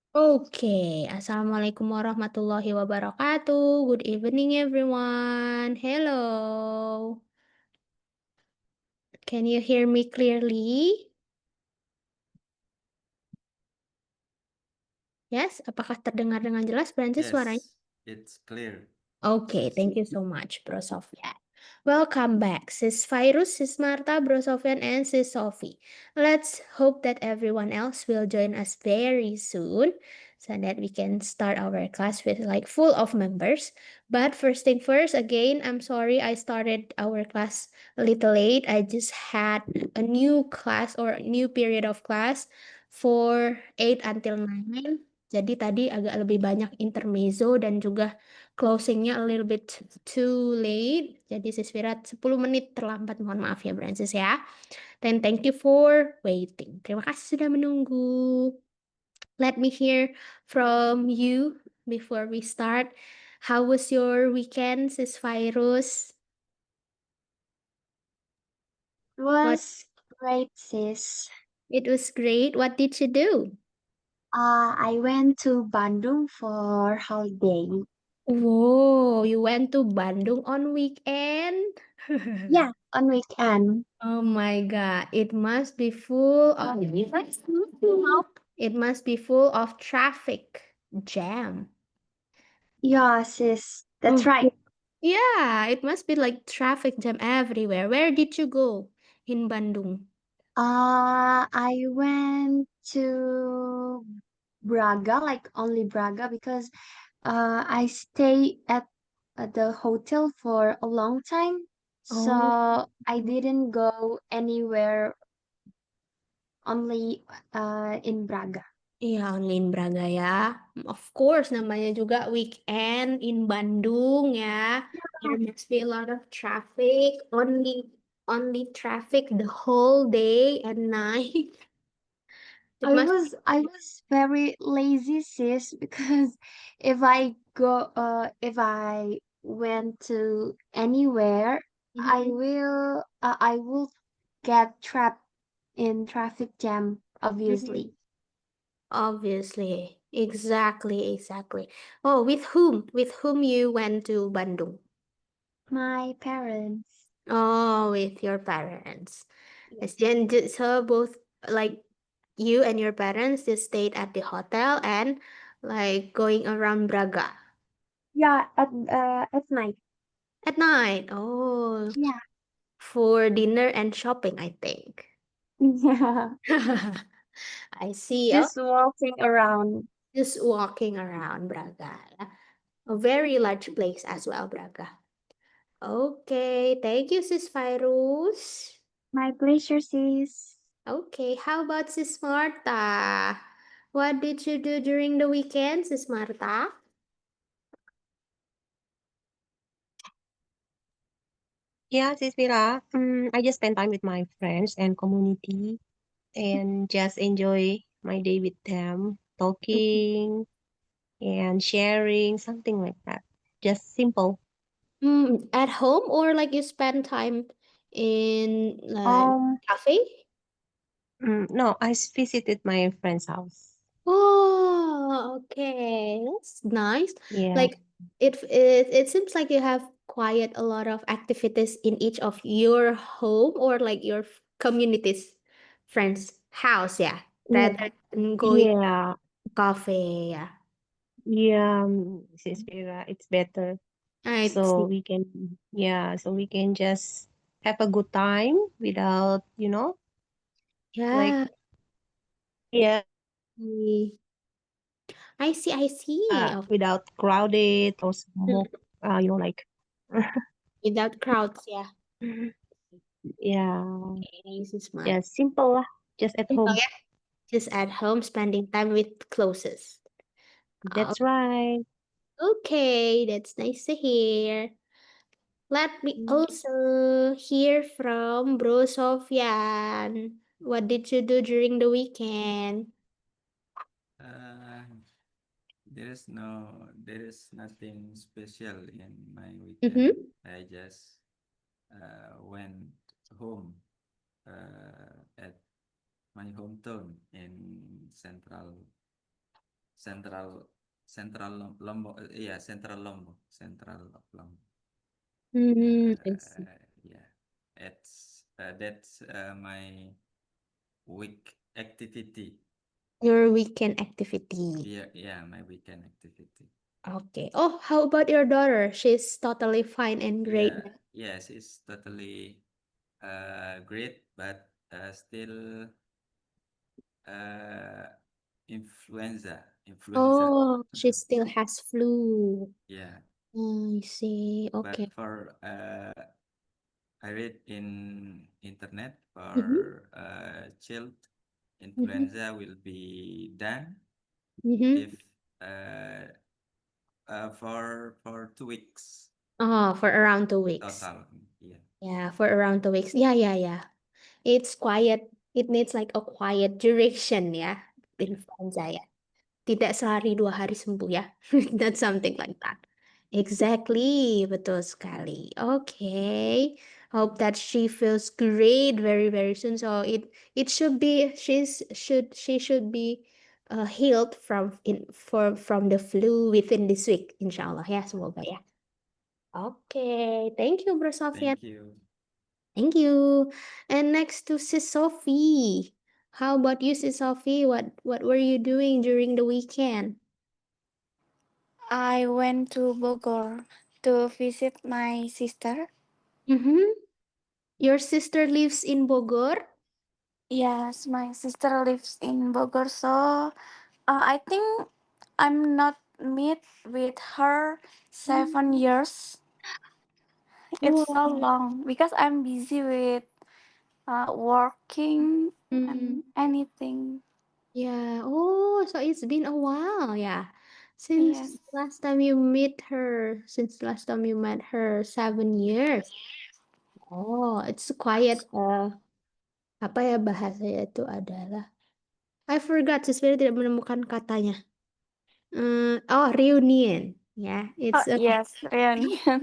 Okay, Assalamualaikum warahmatullahi wabarakatuh. Good evening, everyone. Hello. Can you hear me clearly? Yes, apakah terdengar dengan jelas, Francis, suaranya? Yes, it's clear, Okay, sis. thank you so much, Bro Sofyan. Welcome back, Sis Virus, Sis Marta, Bro Sofyan, and Sis Sophie. Let's hope that everyone else will join us very soon so that we can start our class with like full of members. But first thing first, again, I'm sorry I started our class a little late. I just had a new class or a new period of class for 8 until 9. Jadi tadi agak lebih banyak intermezzo dan juga closingnya a little bit too late. Jadi Sisvira 10 menit terlambat. Mohon maaf ya, Brancis ya. Then thank you for waiting. Terima kasih sudah menunggu. Let me hear from you before we start. How was your weekend, Sis Virus? What? Was great, sis. It was great. What did you do? I went to Bandung for holiday. Whoa, you went to Bandung on weekend? Yeah, on weekend. Oh my God, it must be full of it must be full of traffic jam. Yeah, sis. That's Oh, right. yeah, it must be like traffic jam everywhere. Where did you go in Bandung? I went to Braga, like only Braga, because I stay at the hotel for a long time, Oh, so I didn't go anywhere. Only in Braga. iya, Lin Braga ya. Of course, namanya juga weekend in Bandung ya. There must be a lot of traffic. Only traffic the whole day and night. It must. I was very lazy, sis, because if I went to anywhere, Mhm. I will get trapped in traffic jam, Mhm. obviously. Obviously. Exactly. Oh, with whom? With whom you went to Bandung? My parents. Oh, with your parents. Yeah. Yes, then so both like you and your parents just stayed at the hotel and like going around Braga Yeah, at night. at night. Oh, Yeah. for dinner and shopping, I think. Yeah. I see. Oh, Just walking around. just walking around Braga. A very large place as well, Braga. Okay, thank you, Sis Virus. My pleasure, sis. Okay, how about Sis Marta? What did you do during the weekend, Sis Marta? Yeah, Sis Mira. I just spend time with my friends and community and just enjoy my day with them, talking and sharing, something like that. Just simple. At home or like you spend time in Um, cafe? no, visited my friend's house. Oh, okay. That's nice. Yeah, Like it seems like you have quite a lot of activities in each of your home or like your community's friends' house, yeah. yeah, Rather than going yeah, to cafe, yeah. yeah, Sis Mira, it's better. I So see. we can, yeah, so we can just have a good time without, like, Yeah. yeah, I see. Oh, without crowded or mm, smoke, like, without crowds, yeah. yeah, Okay, this is smart. yeah, simple lah, just at Simple, home. yeah. Just at home, spending time with closest. Oh, That's right. okay, that's nice to hear. Let me Mm. also hear from Bro Sofyan. What did you do during the weekend? Uh, there is nothing special in my weekend. Mm-hmm. I just went home at my hometown in Central Lombok. Yeah, Central Lombok. Central of Lombok. I see. Yeah, that's my week activity. Your weekend activity. Yeah, my weekend activity. Okay. Oh, how about your daughter? She's totally fine and great. Yes, it's totally great, but still influenza. Oh, she still has flu. Yeah, I see. but Okay. for I read in internet Mhm. for child influenza will be done Mhm. if for 2 weeks Oh, for around 2 weeks. total. Yeah. Yeah, for around 2 weeks. Yeah. It's quiet. It needs like a quiet duration ya. Influenza ya. Tidak sehari 2 hari sembuh ya. That's something like that. Exactly, betul sekali. Okay. Hope that she feels great very very soon. So it should be she should be healed from the flu within this week, insyaallah ya, semoga ya. Okay, thank you, Bro Sofyan. Thank you. Thank you. And next to Sis Sophie. How about you, Sis Sophie? What were you doing during the weekend? I went to Bogor to visit my sister. Mm-hmm. Your sister lives in Bogor? Yes, my sister lives in Bogor, so I think I'm not meet with her 7 years. It's so Wow. long because I'm busy with working and anything. Yeah. Oh, so it's been a while, yeah. Since Yes. last time you met her, 7 years. Oh, it's quiet. Apa ya bahasanya itu adalah? I forgot. Sebenarnya tidak menemukan katanya. Reunion. Yeah, Oh yes, reunion.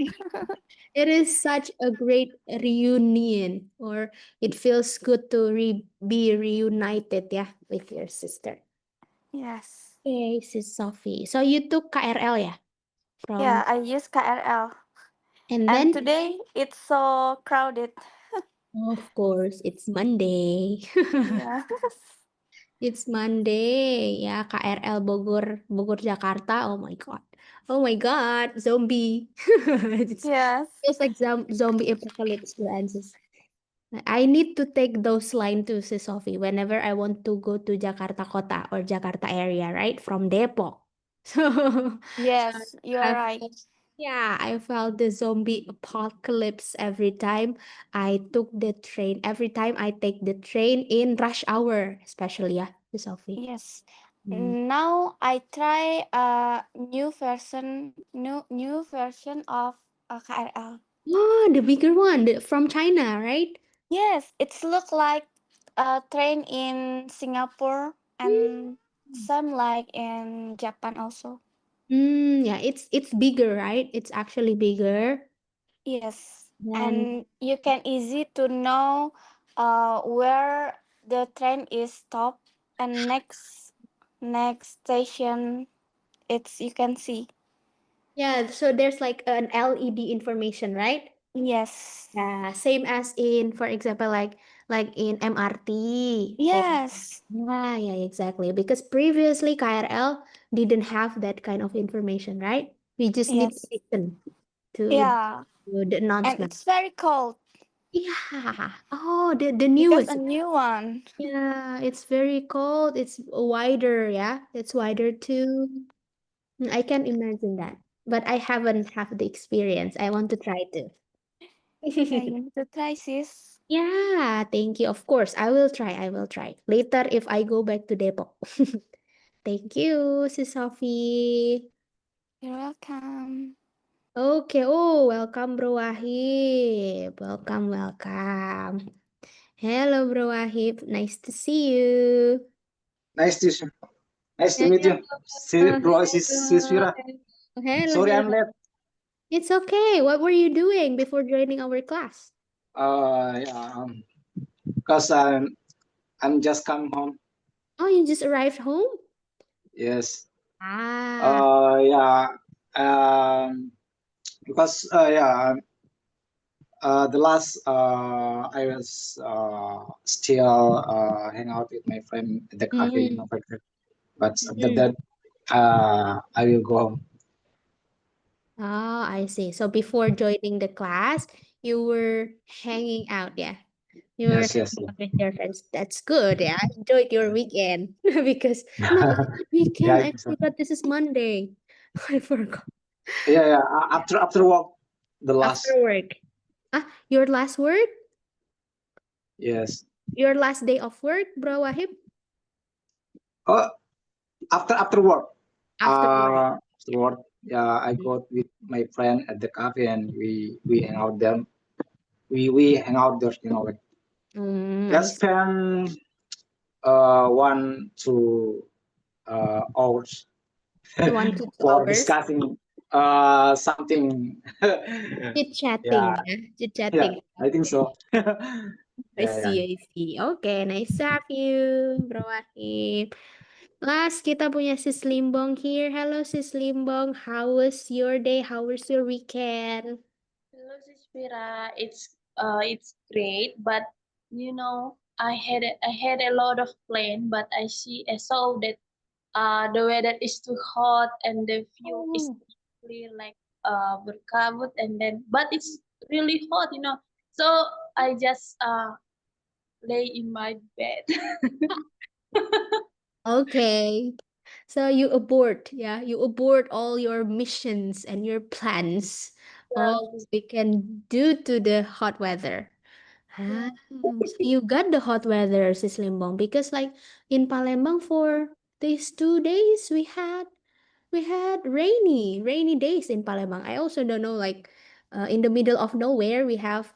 it is such a great reunion, or it feels good to be reunited, yeah, with your sister. Yes. Okay, Sis Sophie. So you took KRL, yeah, Yeah, from I use KRL. and And then today it's so crowded. of course it's Monday. Yes. It's Monday, yeah, KRL Bogor Jakarta. Oh my God. Oh my God, zombie. It Yes. feels like zombie apocalypse, Francis. I need to take those line too, Sis Sophie, whenever I want to go to Jakarta Kota or Jakarta area, right? From Depok. So, Yes, you're I right. yeah, I felt the zombie apocalypse every time I took the train. Every time I take the train in rush hour, especially, yeah, Sis Sophie. Yes. Mm. Now I try a new version of KRL. Oh, the bigger one from China, right? Yes, it's look like a train in Singapore and some like in Japan also. Yeah, it's bigger, right? It's actually bigger Yes, than. and you can easy to know where the train is stop and next station it's you can see. Yeah, so there's like an LED information, right? Yes. Yeah, same as in, for example, like in MRT. Or Yes. yeah, exactly. Because previously KRL didn't have that kind of information, right? We just need to Yes. listen to Yeah. the And announcement. it's very cold Yeah. Oh, the because a newest. new one. Yeah, it's very cold. It's wider, yeah. It's wider too. I can imagine that. But I haven't have the experience. I want to try to. Yeah, you need to try sis. Yeah, thank you. Of course, I will try. I will try. Later if I go back to Depok. Thank you, Sis Sophie. You're welcome. Okay, oh, welcome Bro Wahib. Welcome. Hello, Bro Wahib. Nice to see you. Nice to meet you, Hello, bro. Sisvira. hello, Sorry, I'm hello. late. It's okay. What were you doing before joining our class? Yeah, because I'm just coming home. Oh, you just arrived home? Yes. Ah, Yeah, because the last I was still hang out with my friend at the cafe, mm, but after mm. that, I will go home. Oh, I see. So before joining the class, you were hanging out, yeah. You were Yes, yes, hanging out with your friends. That's good, yeah. Enjoyed your weekend because no, yeah. it's not weekend. Yeah, I I think so. forgot this is Monday. I forgot. Yeah, yeah. After work, the last. After work. Ah, your last work? Yes. Your last day of work, Bro Wahib? Oh, after work. After work. After work. Yeah, I go with my friend at the cafe and we hang out there. We hang out there, like I let's see. spend 1 to hours 1 to 2 for hours. discussing something. Chit-chatting, Yeah, yeah. yeah, Chit-chatting. I think so. I Yeah, yeah. see, I see. Okay, nice to have you, Bro Wahib. Last, kita punya Sis Limbong here. Hello, Sis Limbong. How was your day? How was your weekend? Hello, Sispira. It's great, but I had a lot of plan, but I saw that the weather is too hot and the view is Oh. clear like berkabut, and then but it's really hot. So I just lay in my bed. Okay. So you abort, yeah? You abort all your missions and your plans, all Yeah, we can due to the hot weather. Ah, so you got the hot weather, Sis Limbong, because like in Palembang for these 2 days we had rainy days in Palembang. I also don't know, like in the middle of nowhere we have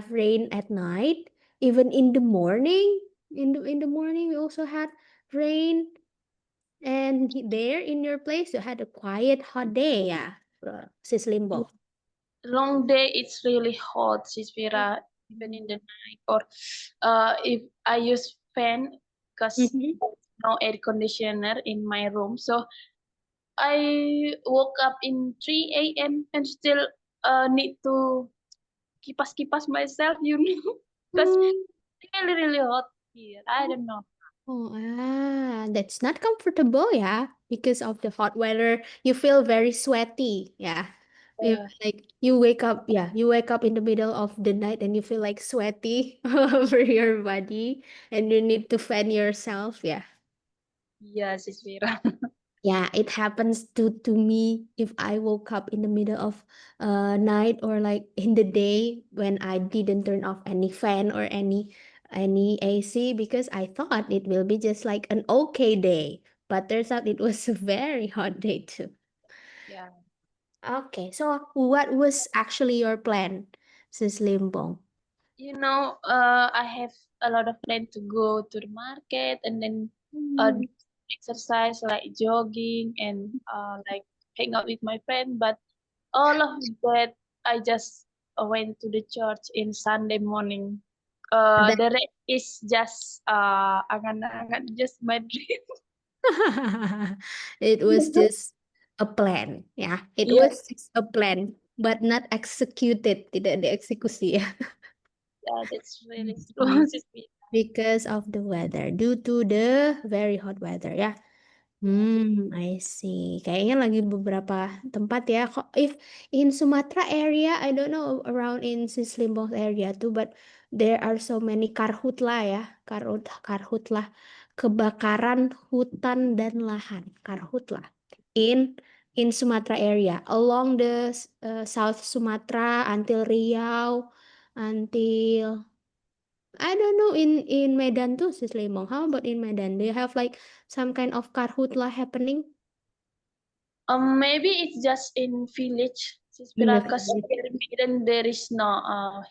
rain at night. Even in the morning, in the morning we also had rain. And there in your place you had a quiet hot day, yeah, Sis Limbo. long day it's really hot, Sispira, even in the night, or if I use fan because Mhm. no air conditioner in my room. So I woke up in 3 a.m. and still need to kipas myself, because Mm. really, really hot here. I don't know. Oh, that's not comfortable, yeah, because of the hot weather. You feel very sweaty, yeah. Uh, Like you wake up in the middle of the night and you feel like sweaty all over your body, and you need to fan yourself, yeah. yes, it's Vera. Yeah, it happens to me if I woke up in the middle of night or like in the day when I didn't turn off any fan or any AC because I thought it will be just like an okay day, but turns out it was a very hot day too. Yeah. Okay, so what was actually your plan, Sis Limbong? I have a lot of plan to go to the market and then Hmm. do exercise like jogging and like hang out with my friend. But all of that, I just went to the church in Sunday morning. The rest is just angan-angan, just my dream. It was just a plan, yeah. It Yeah, was just a plan, but not executed, tidak dieksekusi ya. yeah, that's I really see. true. Because of the weather, due to the very hot weather, ya. I see. Kayaknya lagi beberapa tempat ya. Kok if in Sumatra area, I don't know around in Sislimbong area too, but there are so many karhutla ya. Karhutla, kebakaran hutan dan lahan, karhutla in Sumatra area along the South Sumatra until Riau, until I don't know in Medan too, Sis Limong. How about in Medan? Do you have like some kind of karhutla happening Maybe it's just in village, in the because village? here in Medan there is no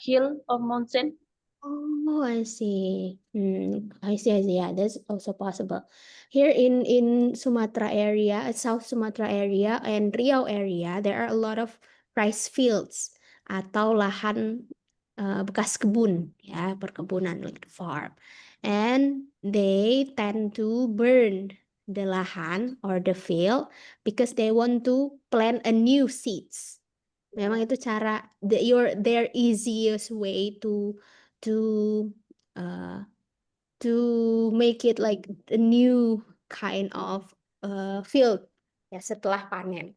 hill or mountain. Oh, I see. I see, I see. Yeah, that's also possible. Here in Sumatra area, South Sumatra area and Riau area, there are a lot of rice fields atau lahan bekas kebun, ya, perkebunan like the farm. And they tend to burn the lahan or the field because they want to plant a new seeds. Memang itu cara their easiest way to uh, to make it like a new kind of field ya setelah panen.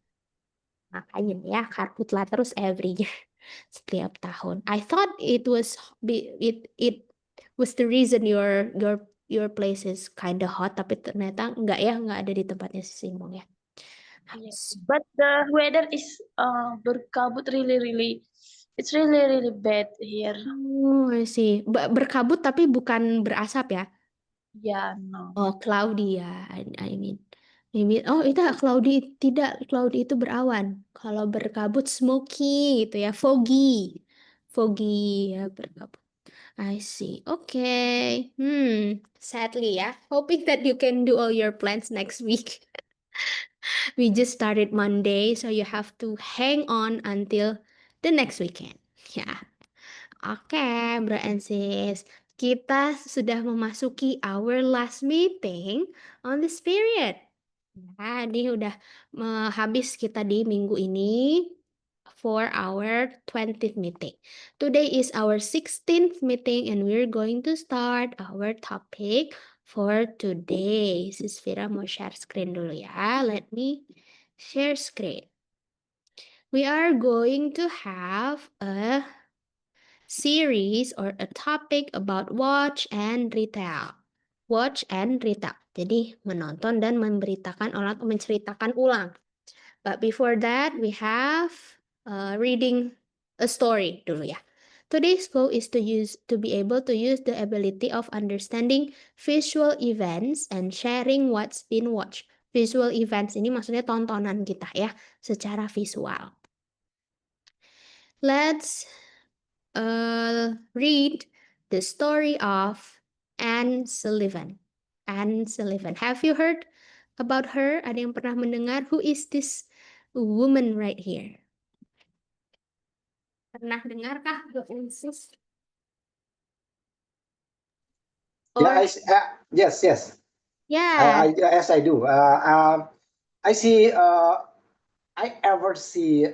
Makanya ya karhutlah terus every year setiap tahun. I thought it was it was the reason your place is kinda hot, tapi ternyata enggak ya, enggak ada di tempatnya si Simong ya. Yeah. But the weather is berkabut it's really bad here. Oh, I see. Berkabut tapi bukan berasap ya? Yeah, no. Oh, cloudy ya. I mean. Maybe, oh itu cloudy, tidak, cloudy itu berawan. Kalau berkabut smoky gitu ya, foggy. Foggy ya berkabut. I see. Okay. Sadly ya. Hoping that you can do all your plans next week. We just started Monday, so you have to hang on until the next weekend. Ya. Oke, bro and sis. Kita sudah memasuki our last meeting on this period. Ya, ini udah habis kita di minggu ini for our 20th meeting. Today is our 16th meeting and we're going to start our topic for today. Sis Vira mau share screen dulu ya. Let me share screen. We are going to have a series or a topic about watch and retail. Watch and retail. Jadi menonton dan memberitakan atau menceritakan ulang. But before that, we have reading a story dulu ya. Today's goal is to be able to use the ability of understanding visual events and sharing what's been watched. Visual events ini maksudnya tontonan kita ya, secara visual. Let's read the story of Anne Sullivan. Anne Sullivan. Have you heard about her? Ada yang pernah mendengar? Who is this woman right here? Pernah dengarkah Bu Ensis? Yeah, Or yes. yeah. Yes, I do. I see. I ever see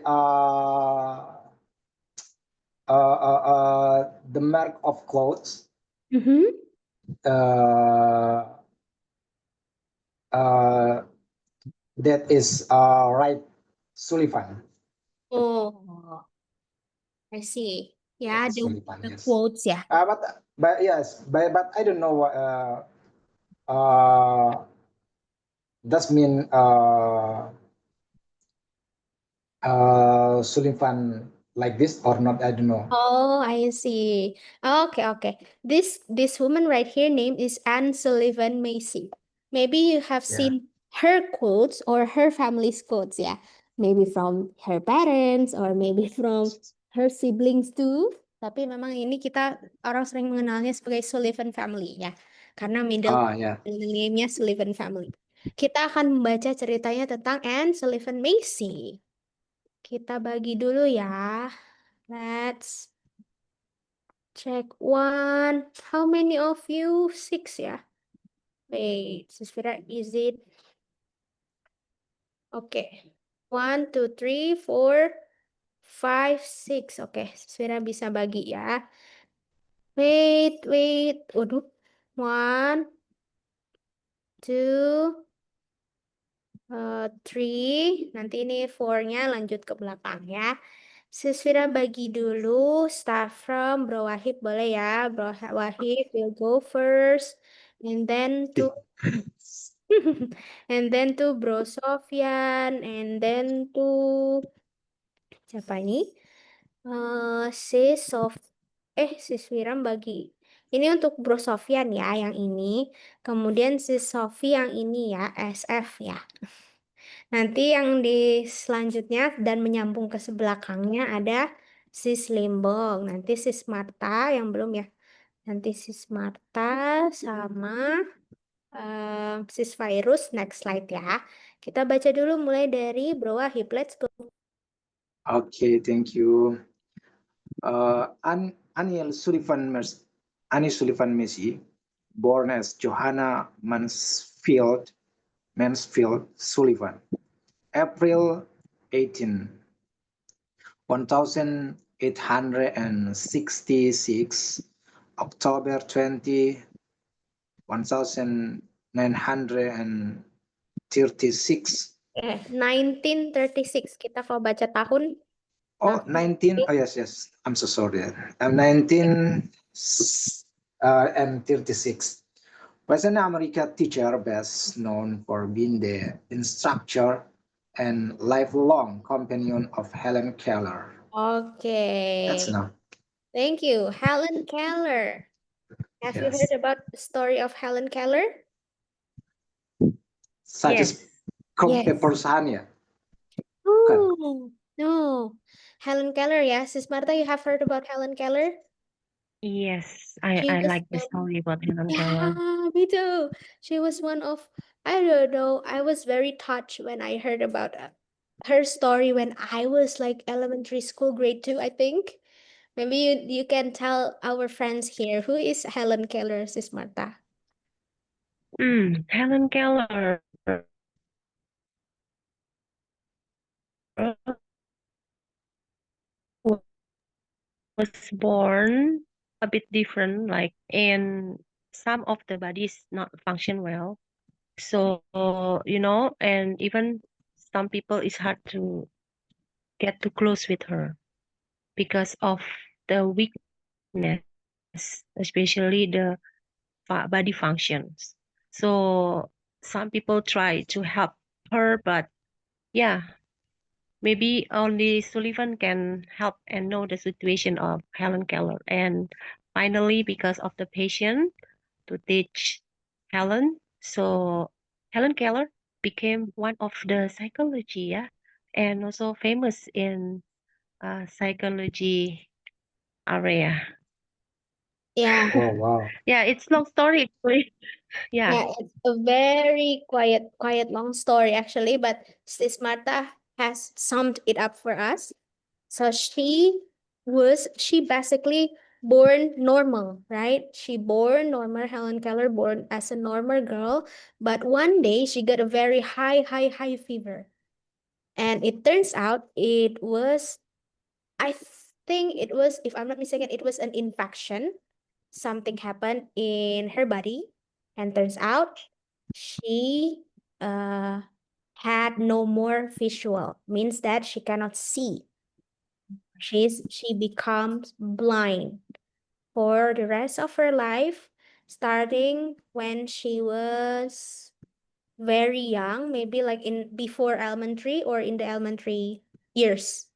the mark of clothes. Mhm. That is right, Sullivan. Oh, I see. Yeah, Right, Sullivan, the yes. quotes ya. But yes, but I don't know what does mean Sullivan like this or not. I don't know. Oh, I see. Okay. This woman right here name is Anne Sullivan Macy. Maybe you have Yeah. seen her quotes or her family's quotes, ya. Maybe from her parents or maybe from her siblings too. Tapi memang ini kita orang sering mengenalnya sebagai Sullivan family ya. Karena middle Yeah. name-nya Sullivan family. Kita akan membaca ceritanya tentang Anne Sullivan Macy. Kita bagi dulu ya. Let's check one. How many of you? 6 ya? Wait, Susvira, is it? Okay. 1, 2, 3, 4, 5, 6. Oke, Susvira bisa bagi ya. Wait. Waduh. 1, 2, 3. Nanti ini 4-nya lanjut ke belakang ya. Susvira bagi dulu. Start from Bro Wahid boleh ya. Bro Wahid will go first. And then to and then to Bro Sofyan, and then to siapa ini? Sis Wiram bagi. Ini untuk Bro Sofyan ya, yang ini. Kemudian sis Sofi yang ini ya, SF ya. Nanti yang di selanjutnya dan menyambung ke sebelakangnya ada sis Limbong. Nanti sis Marta yang belum ya. Nanti sis Marta sama sis Virus. Next slide ya. Kita baca dulu mulai dari Bro Wahib. Let's go. Okay, thank you. Annie Sullivan Macy, born as Johanna Mansfield Mansfield Sullivan. April 18, 1866. October 20, 1936. 1936. Kita kalau baca tahun. Oh, 19. Oh, yes. I'm so sorry. 1936. Was an American teacher best known for being the instructor and lifelong companion of Helen Keller. That's Okay. enough. Thank you. Helen Keller. Have you Yes. heard about the story of Helen Keller? Such as Yes. Kopi Yes. perusahaan ya? Oh, no. Helen Keller, yeah. Sis Marta, you have heard about Helen Keller? Yes, She I was like the one. story about Helen Keller. Yeah, me too. She was one of, I don't know, I was very touched when I heard about her story when I was like elementary school, grade 2, I think. Maybe you can tell our friends here who is Helen Keller, Sis Marta. Helen Keller was born a bit different, like, and some of the bodies not function well. So, and even some people it's hard to get too close with her because of the weakness, especially the body functions. So some people try to help her, but yeah, maybe only Sullivan can help and know the situation of Helen Keller. And finally, because of the patient to teach Helen, so Helen Keller became one of the psychology, yeah, and also famous in psychology area. Yeah. Oh, wow. Yeah, it's long story actually. Yeah. Yeah, it's a very quiet, long story actually, but Sis Marta has summed it up for us. So she basically born normal, right? She born normal, Helen Keller born as a normal girl, but one day she got a very high fever. And it turns out it was, I think it was, if I'm not mistaken, it was an infection. Something happened in her body, and turns out she had no more visual, means that she cannot see. She becomes blind for the rest of her life, starting when she was very young, maybe like in before elementary or in the elementary years.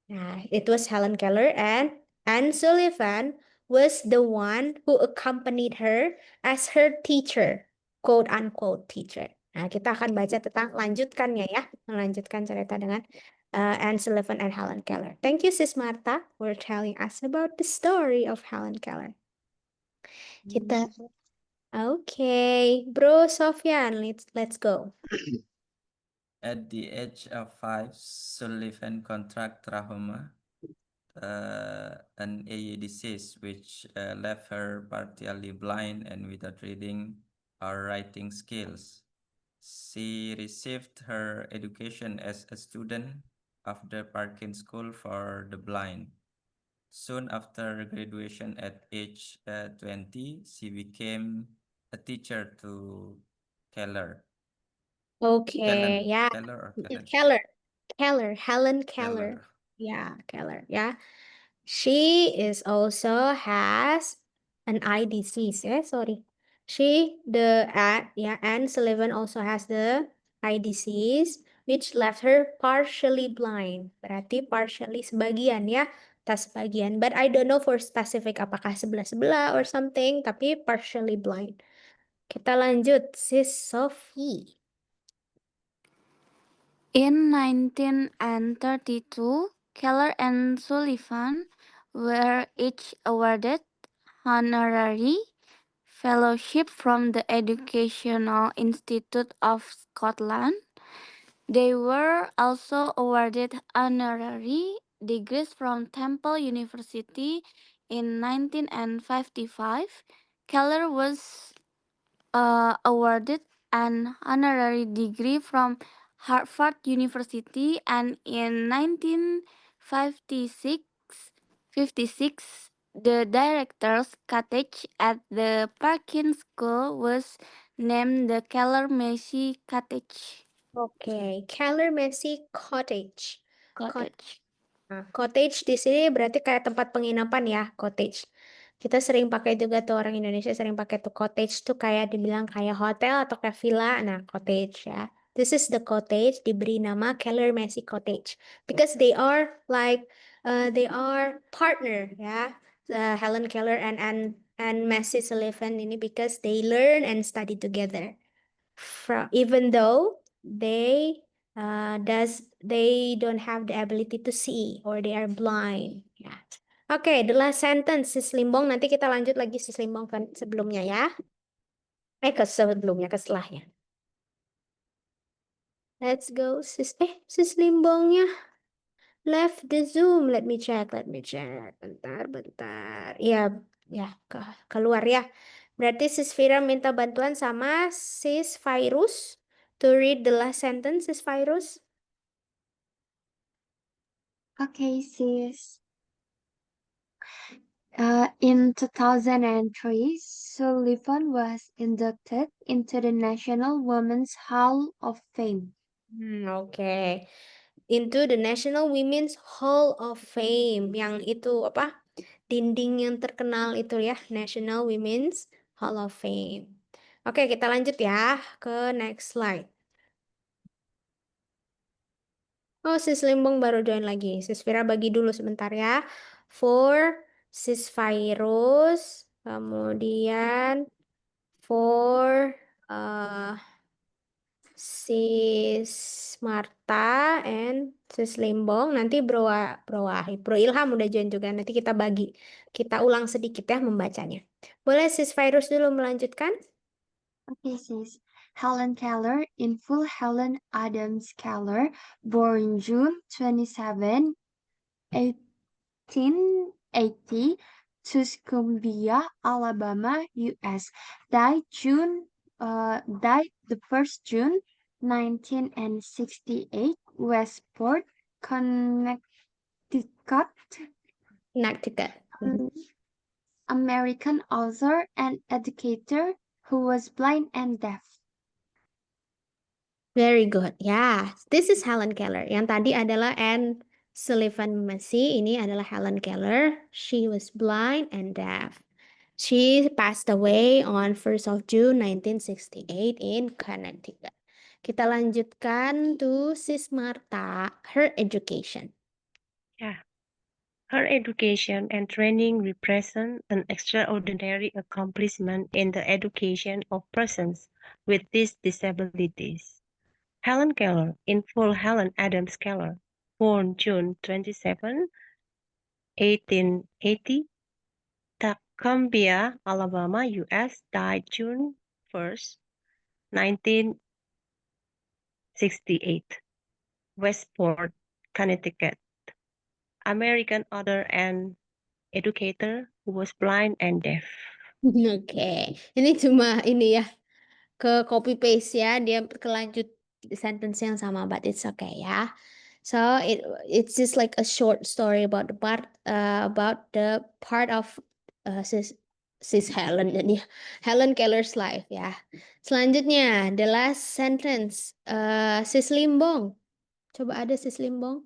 It was Helen Keller, and Anne Sullivan was the one who accompanied her as her teacher, quote unquote teacher. Nah, kita akan baca tentang lanjutkannya ya, melanjutkan cerita dengan Anne Sullivan and Helen Keller. Thank you, Sis Marta, for telling us about the story of Helen Keller. Kita, okay, Bro Sofyan, let's go. At the age of 5, Sullivan contracted trachoma, an AE disease which left her partially blind and without reading or writing skills. She received her education as a student of the Parkin School for the Blind. Soon after graduation at age 20, she became a teacher to Keller. Okay, Kellen. yeah. Keller or Kellen? Helen Keller. Yeah, Keller. Yeah. She is also has an eye disease. Sorry. Anne Sullivan also has the eye disease, which left her partially blind. Berarti partially sebagian ya, tas sebagian. But I don't know for specific apakah sebelah-sebelah or something, tapi partially blind. Kita lanjut, Sis Sophie. In 1932, Keller and Sullivan were each awarded honorary fellowship from the Educational Institute of Scotland. They were also awarded honorary degrees from Temple University in 1955. Keller was awarded an honorary degree from Harvard University, and in 1956, the director's cottage at the Parkin School was named the Keller Massey Cottage. Oke, Keller Massey Cottage. Cottage. Nah, cottage di sini berarti kayak tempat penginapan ya, cottage. Kita sering pakai juga tuh, orang Indonesia sering pakai tuh cottage tuh kayak dibilang kayak hotel atau kayak villa. Nah, cottage ya. This is the cottage, diberi nama Keller Massey Cottage because they are like they are partner ya. Helen Keller and Massey Sullivan ini because they learn and study together. Even though they they don't have the ability to see or they are blind. Ya. Oke, the last sentence Sis Limbong. Nanti kita lanjut lagi Sis Limbong kan sebelumnya ya. Ke sebelumnya, ke setelahnya. Let's go Sis Limbongnya left the Zoom. Let me check. Bentar. Ya, keluar ya. Berarti Sis Vira minta bantuan sama Sis Virus to read the last sentence, Sis Virus. Okay, sis. In 2003, Sullivan was inducted into the National Women's Hall of Fame. Oke. Into the National Women's Hall of Fame. Yang itu apa? Dinding yang terkenal itu ya, National Women's Hall of Fame. Oke, kita lanjut ya ke next slide. Oh, Sis Limbong baru join lagi. Sis Vira bagi dulu sebentar ya. For Sis Virus, kemudian for Sis Marta and Sis Limbong. Nanti Bro Wahid, Bro Ilham udah join juga. Nanti kita bagi. Kita ulang sedikit ya membacanya. Boleh Sis Virus dulu melanjutkan? Okay, sis. Helen Keller, in full Helen Adams Keller, born June 27, 1880, Tuscumbia, Alabama, U.S. Died the 1st June 1968, Westport, Connecticut. American author and educator who was blind and deaf. Very good. Ya, this is Helen Keller. Yang tadi adalah Anne Sullivan Massey. Ini adalah Helen Keller. She was blind and deaf. She passed away on 1st of June 1968 in Connecticut. Kita lanjutkan to Sis Marta, her education. Yeah. Her education and training represent an extraordinary accomplishment in the education of persons with these disabilities. Helen Keller, in full Helen Adams Keller, born June 27, 1880, Tuscumbia, Alabama, U.S., died June 1st, 1968, Westport, Connecticut. American author and educator who was blind and deaf. Oke, ini cuma ini ya, ke copy paste ya, dia kelanjut sentence yang sama, but it's okay ya. So it's just like a short story about the part of sis Helen jadi Helen Keller's life ya. Selanjutnya the last sentence, Sis Limbong. Coba ada Sis Limbong.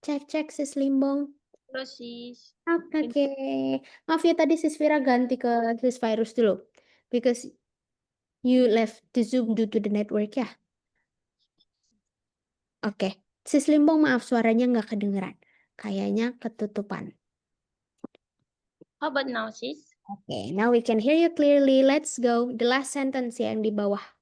Cek Sis Limbong. Terus sis. Oke. Maaf ya tadi Sis Vira ganti ke Sis Virus dulu. Because you left the Zoom due to the network ya. Oke. Sis Limbong maaf suaranya nggak kedengeran. Kayaknya ketutupan. How about now, sis? Oke, now we can hear you clearly. Let's go. The last sentence yang di bawah.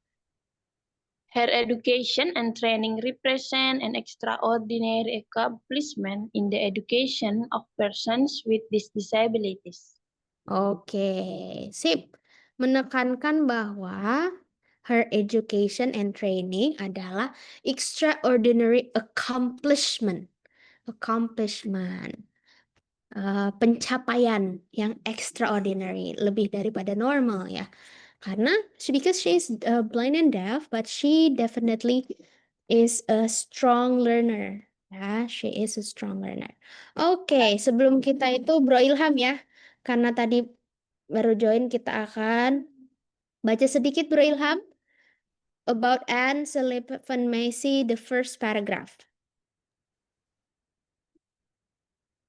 Her education and training represent an extraordinary accomplishment in the education of persons with these disabilities. Oke, sip. Menekankan bahwa her education and training adalah extraordinary accomplishment. Pencapaian yang extraordinary, lebih daripada normal ya. Because she is blind and deaf, but she definitely is a strong learner. Ya, she is a strong learner. Oke, sebelum kita itu Bro Ilham ya, karena tadi baru join, kita akan baca sedikit Bro Ilham about Anne Sullivan Macy, the first paragraph.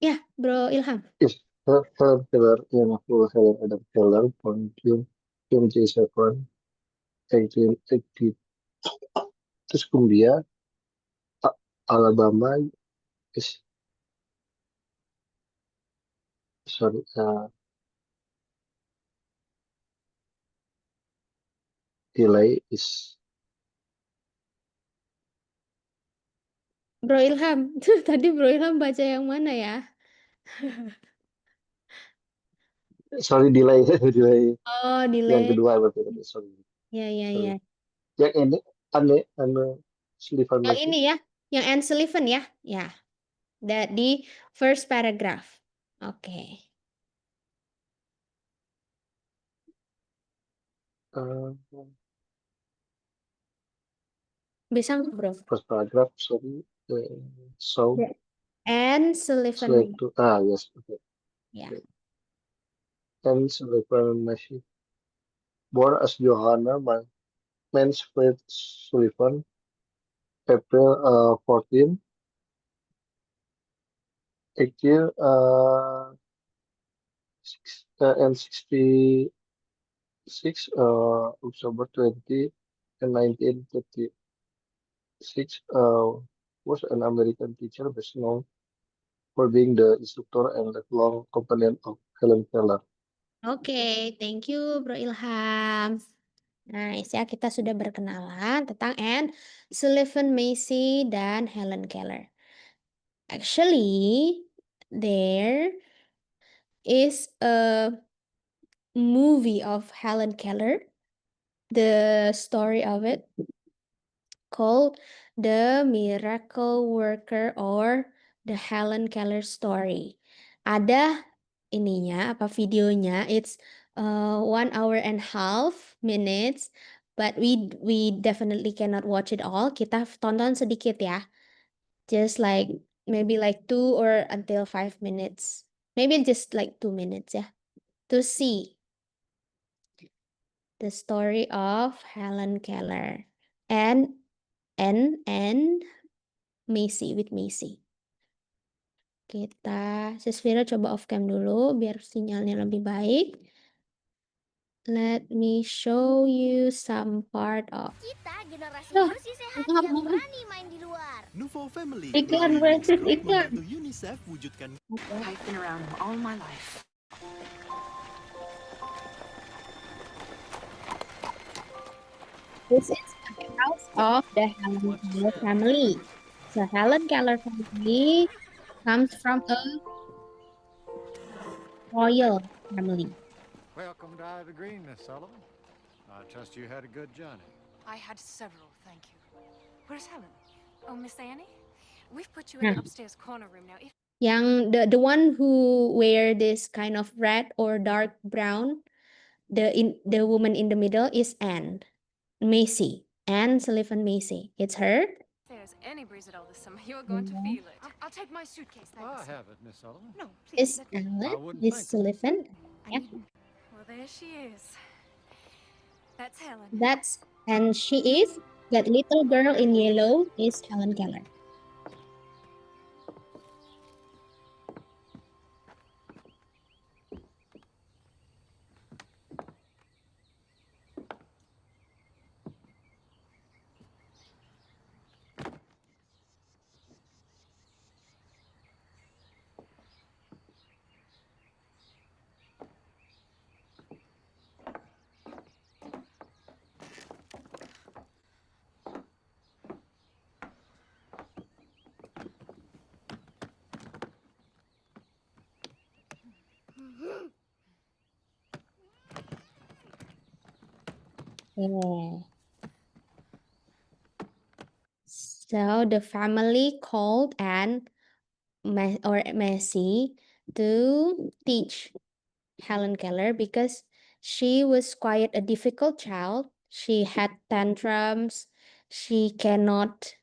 Ya, Bro Ilham. Yes, Helen Keller in a full Helen Adam Keller born June J7, 1880. Terus kemudian Alabama is sorry delay is Bro Ilham, tadi Bro Ilham baca yang mana ya? sorry delay delay Oh, yang delay. kedua berarti sorry. Ya, ya, Sorry. ya. Yang ini Anne Sullivan Yang Macy. ini ya, yang Anne Sullivan ya. Ya, di first paragraph. Oke. Bisa nggak, Bro? First paragraph, sorry. So Ya. Anne Sullivan. select to yes, okay. Ya. Okay. Anne Sullivan Macy, born as Johanna Mansfield Sullivan, April 14, 18 and 66, October 20 and 1936, was an American teacher best known for being the instructor and lifelong companion of Helen Keller. Oke, thank you Bro Ilham. Nice ya, kita sudah berkenalan tentang Anne Sullivan Macy dan Helen Keller. Actually, there is a movie of Helen Keller, the story of it called The Miracle Worker or The Helen Keller Story. Ada ininya, videonya, it's 1 hour and a half minutes, but we definitely cannot watch it all. Kita tonton sedikit ya. Just like maybe like 2 or until 5 minutes. Maybe just like 2 minutes ya. To see the story of Helen Keller and Macy with Macy. Kita Sisvira coba off cam dulu biar sinyalnya lebih baik. Let me show you some part of. Kita generasi bersih sehat yang berani main di luar. Nuvo Family. Iklan versus iklan. Membantu UNICEF wujudkan. I've been around him all my life. This is the house of the Helen Keller family. So Helen Keller family comes from a royal family. Welcome to Ivy Green, Miss Sullivan. I trust you had a good journey. I had several, thank you. Where's Helen? Oh, Miss Annie? We've put you in the upstairs corner room now. Yang the one who wear this kind of red or dark brown, the woman in the middle is Anne Macy. Anne Sullivan Macy. It's her. If there's any breeze at all this summer, you're going to feel it. I'll take my suitcase, I thanks. have it, Miss Sullivan. No, Is please. Ellen Miss Sullivan. Yeah. Well, there she is. That's Helen. And she is that little girl in yellow is Helen Keller. Yeah. So the family called Anne or Macy to teach Helen Keller because she was quite a difficult child. She had tantrums. She cannot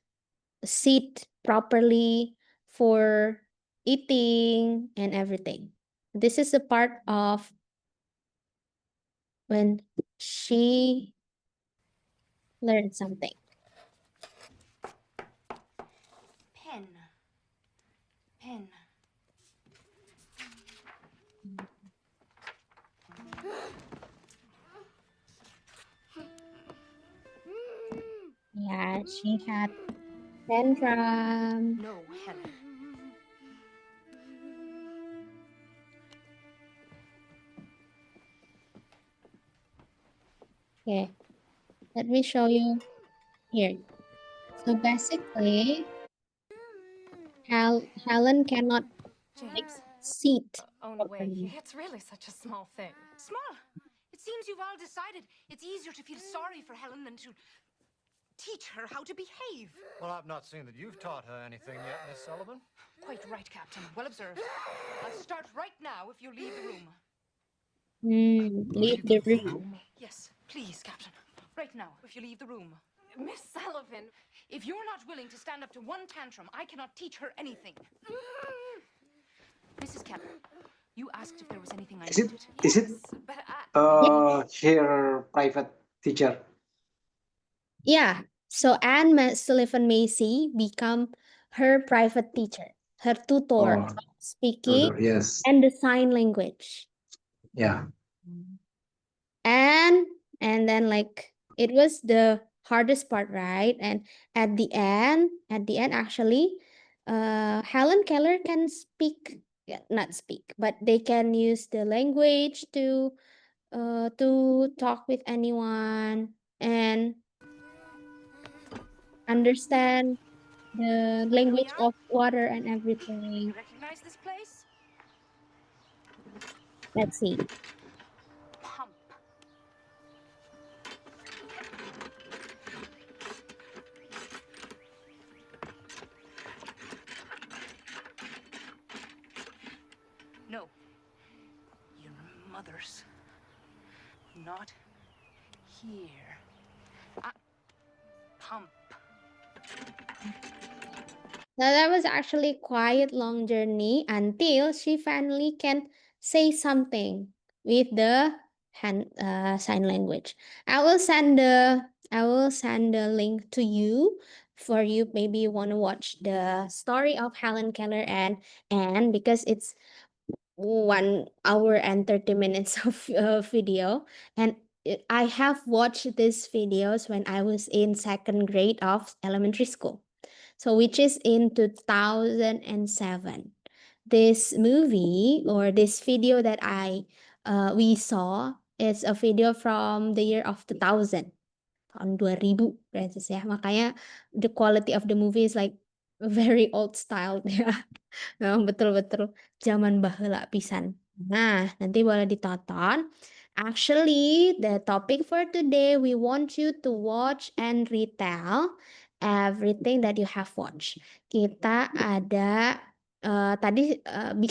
sit properly for eating and everything. This is a part of when she learned something. Pen. Pen. Yeah, she had tantrum. No, Helen. Okay, let me show you here. So basically, Helen cannot like James. sit Own way. properly. It's really such a small thing. Small? It seems you've all decided it's easier to feel sorry for Helen than to teach her how to behave. Well, I've not seen that you've taught her anything yet, Miss Sullivan. Quite right, Captain. Well observed. I'll start right now if you leave the room. Leave the room. Yes, please, Captain. Right now, if you leave the room. Miss Sullivan, if you're not willing to stand up to one tantrum, I cannot teach her anything. Mrs. Keller, you asked if there was anything I Is it? needed. Is it? But Her private teacher. Yeah, so Anne Sullivan Macy become her private teacher, her tutor, Oh, speaking yes. and the sign language. Yeah. And then like it was the hardest part, right? And at the end actually, Helen Keller can speak, not speak, but they can use the language to talk with anyone and understand the language of water and everything. you recognize this place? Let's see. Pump. No. Your mother's. Not here. Pump. Now that was actually quite long journey until she finally can say something with the hand sign language. I will send the link to you for you. Maybe you want to watch the story of Helen Keller and Anne because it's 1 hour and 30 minutes of video, and I have watched these videos when I was in second grade of elementary school, so which is in 2007. This movie or this video that we saw is a video from the year of 2000, tahun 2000 Francis ya. Makanya the quality of the movie is like very old style ya. Memang betul-betul zaman baheula pisan. Nah, nanti boleh ditonton. Actually, the topic for today, we want you to watch and retell everything that you have watched. Kita ada tadi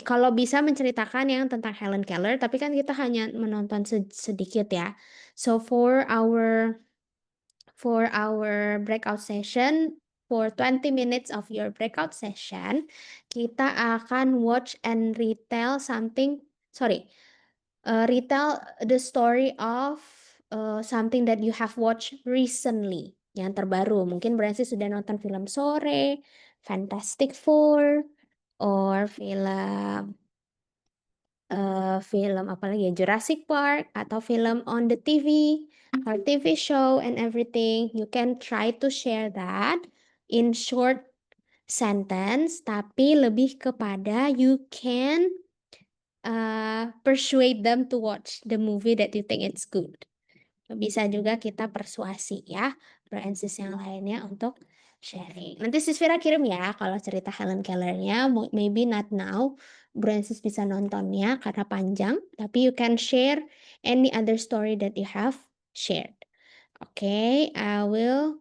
kalau bisa menceritakan yang tentang Helen Keller, tapi kan kita hanya menonton sedikit ya. So for our breakout session, for 20 minutes of your breakout session, kita akan watch and retell retell the story of something that you have watched recently, yang terbaru. Mungkin berarti sudah nonton film Sore, Fantastic Four, or film apa lagi ya, Jurassic Park, atau film on the TV or TV show and everything. You can try to share that in short sentence, tapi lebih kepada you can persuade them to watch the movie that you think it's good. Bisa juga kita persuasi ya, Francis yang lainnya untuk sharing. Nanti Sisvira kirim ya kalau cerita Helen Keller-nya, maybe not now. Francis bisa nontonnya karena panjang, tapi you can share any other story that you have shared. Okay, I will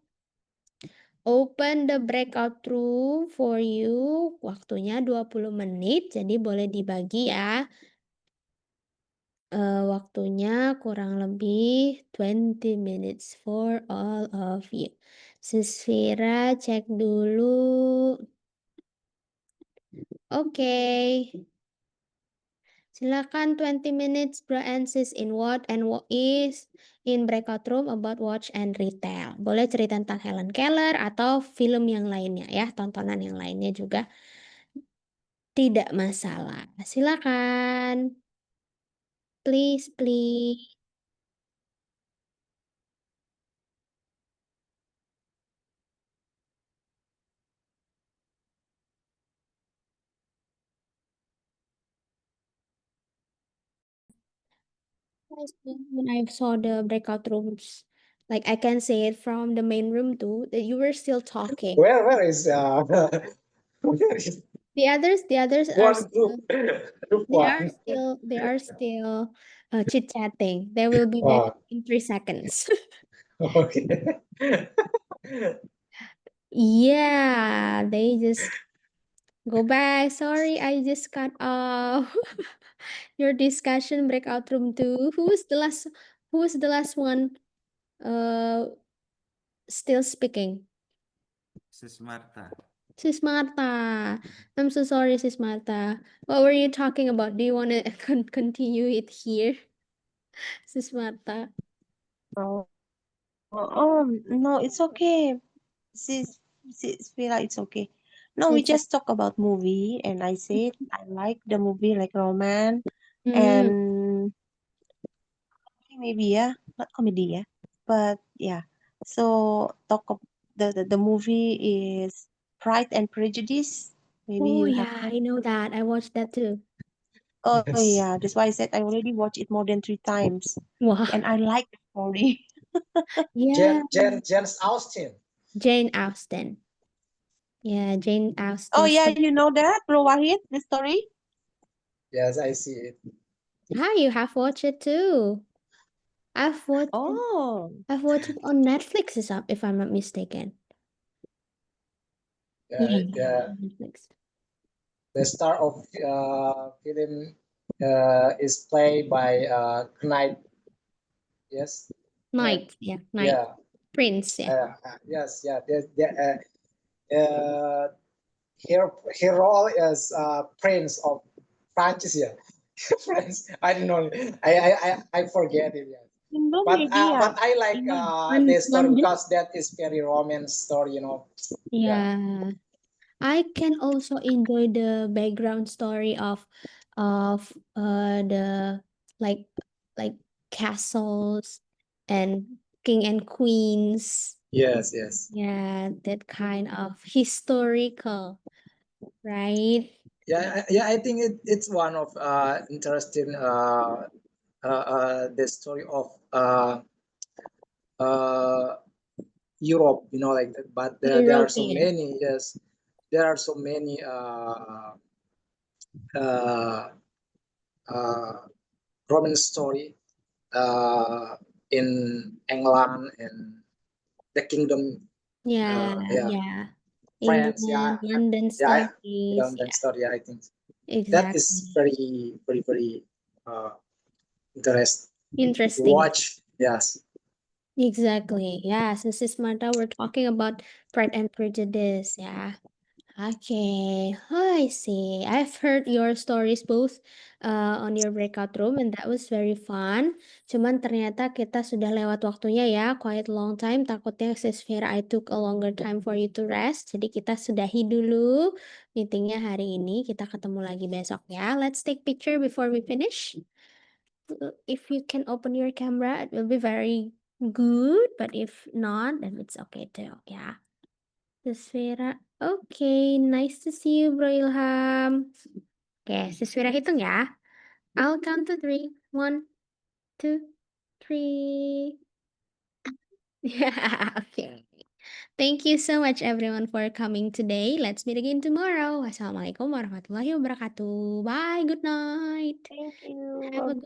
open the breakout room for you. Waktunya 20 menit, jadi boleh dibagi ya. Waktunya kurang lebih 20 minutes for all of you. Sis Vira cek dulu. Oke. Silakan 20 minutes bro and sis in what and what is in breakout room about watch and retail. Boleh cerita tentang Helen Keller atau film yang lainnya ya, tontonan yang lainnya juga tidak masalah. Silakan. Please, please. When I saw the breakout rooms, like I can see it from the main room too, that you were still talking. Where is where is The others are one still, group one? they are still chit-chatting. They will be back Oh, in 3 seconds. okay. Yeah, they just go back. Sorry, I just cut off your discussion breakout room 2. Who was the last one still speaking? Sis Martha. Sis Martha. I'm so sorry, Sis Martha. What were you talking about? Do you want to continue it here, Sis Martha? Oh, no, it's okay. Sis Vira, it's okay. No, we It's just talk about movie, and I said I like the movie like romance Mm, and maybe not comedy, but yeah. So the movie is Pride and Prejudice. Maybe oh you have yeah, heard. I know that. I watched that too. Oh Yes. yeah, that's why I said I already watched it more than 3 times, Wow. and I like the story. Yeah, Jane Austen. Jane Austen. Yeah, Jane Austen. Oh yeah, you know that, Bro Wahid, the story? Yes, I see it. Ah, you have watched it too. I've watched Oh, it on Netflix, if I'm not mistaken. Yeah, Yeah, Netflix. the star of film is played by Knight. Yes. Knight, yeah, Knight. Yeah. Prince, yeah. Yes. Yeah. Her role is Prince of France. Yeah. Prince. I don't know. I forget it. Yeah. no, But maybe but I like this story London. because that is very romance story. Yeah. I can also enjoy the background story of the like castles and king and queens. Yes. Yeah, that kind of historical, right? Yeah. I think it's one of interesting the story of Europe, like that. But there are so European. many. Yes, there are so many uh, Roman story in England and the kingdom. Yeah, Yeah, France. England, London Yeah, stories. London story. I think that Exactly. is very interesting to Interesting. watch. Yes. Exactly. Yeah, so Sis Marta, we're talking about Pride and Prejudice. Yeah. Okay. Oh, I see. I've heard your stories both on your breakout room and that was very fun. Cuman ternyata kita sudah lewat waktunya ya, quite long time. Takutnya Sis Vera, I took a longer time for you to rest. Jadi kita sudahi dulu meetingnya hari ini. Kita ketemu lagi besok ya. Let's take picture before we finish. If you can open your camera, it will be very good. But if not, then it's okay too. Yeah. Sis Vera. Okay, nice to see you, Bro Ilham. Oke, Sis Vera hitung ya. I'll count to 3. 1, 2, 3. Yeah, okay. Thank you so much everyone for coming today. Let's meet again tomorrow. Wassalamualaikum warahmatullahi wabarakatuh. Bye, good night. Thank you. Have a good